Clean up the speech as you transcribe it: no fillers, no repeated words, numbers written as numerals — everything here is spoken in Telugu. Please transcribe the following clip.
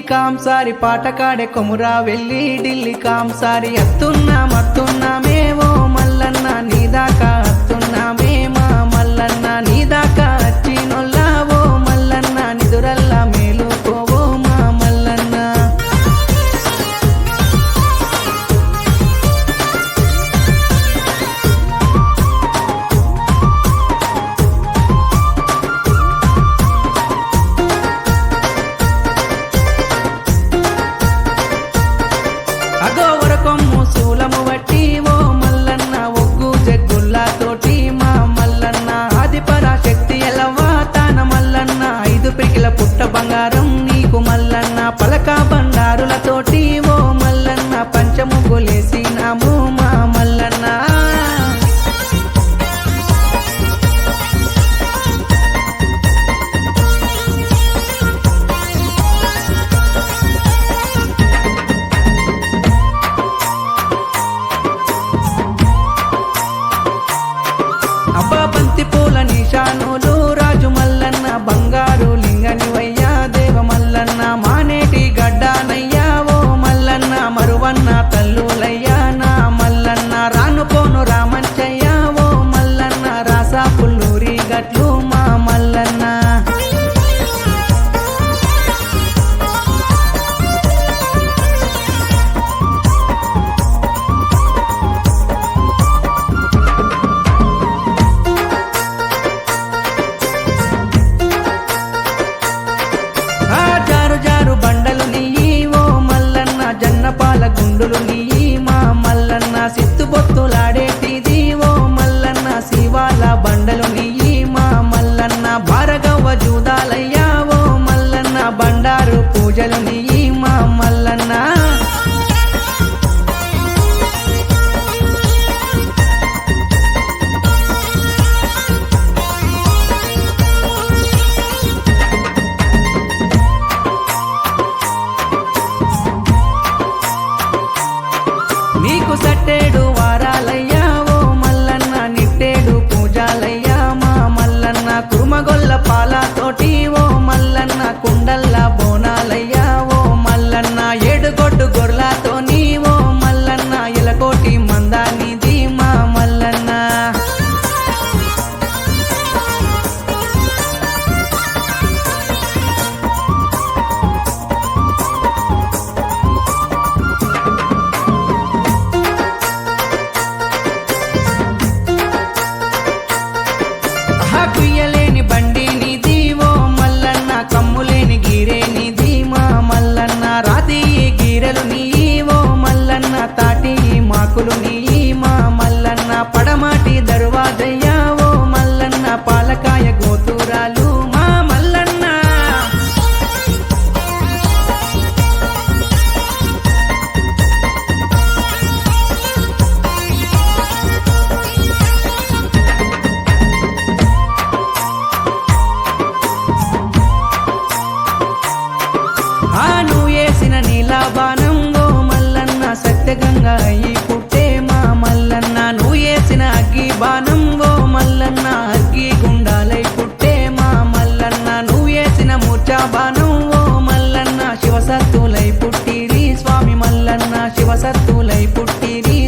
కాంసారి పాటకాడే కొమురా వెళ్ళి ఢిల్లీ కాంసారి అత్తున్నామేవో మల్లన్న నీదాకా అత్తున్నామే మా మల్లన్న నీదాకా వచ్చినొల్లావో మల్లన్న నిదురల్లా మేలుకోవో మా మల్లన్న అగోవరకొమ్ము శూలము వట్టి ఓ మల్లన్న ఒగ్గు జగ్గుల్లాతోటి మా మల్లన్న ఆదిపరాశక్తి ఎలవా తాన మల్లన్న 5 పికిల పుట్ట బంగారం నీకు మల్లన్న పలక బండారులతోటి ఓ మల్లన్న పంచముగ్గులేసినాము మా మల్లన్న అబ్బా బంతి పూల నిశానులు రాజు మల్లన్న బంగారు లింగనివయ్యా దేవ మల్లన్న మానేటి గడ్డానయ్యా ఓ మల్లన్న మరువన్న తల్లులయ్యా నా మల్లన్న రానుపోను రామంచయ్యా ఓ మల్లన్న రాసా పుల్లూరి గట్లు మా మల్లన్న జారు బండలు నీయి ఓ మల్లన్న జన్నపాల గుండులు నీయి మా మల్లన్న సిత్తుబొత్తులాడేటిది ఓ మల్లన్న శివాల బండలు నీయి మా మల్లన్న భారగవ్వ జూదాలయ్యా ఓ మల్లన్న బండారు పూజలు నీయి మా మల్లన్న నీకు సట్టేడు వారాలయ్యా ఓ మల్లన్న నిట్టేడు పూజాలయ్యా మా మల్లన్న కురుమగొల్ల పాలతోటి ఓ మల్లన్న కుండల్ల బోనాలయ్యా ఓ మల్లన్న 7 గొడ్డు గొర్లతోని ఓ మల్లన్న ఇలకోటి మందానిది మా మల్లన్న కుయ్యలేని బండి నిధి ఓ మల్లన్న కమ్ములేని గీరే నిధి మా మల్లన్న రాతి గీరెలు నీ ఓ మల్లన్న తాటి మాకులు నీ మా మల్లన్న పడమాటి దర్వాజయ్యా ఓ మల్లన్న పాలకాయ గోతురాలు మా మల్లన్న నువ్వు వేసిన నీలాబానం ఓ మల్లన్న సత్యగంగా అయ్యి పుట్టే మా మల్లన్న నువ్వు వేసిన అగ్గి బాణం ఓ మల్లన్న అగ్గి గుండాలై పుట్టే మా మల్లన్న నువ్వు వేసిన మూర్ఛా బాణం ఓ మల్లన్న శివసత్తులై పుట్టిరి స్వామి మల్లన్న శివసత్తులై పుట్టిరి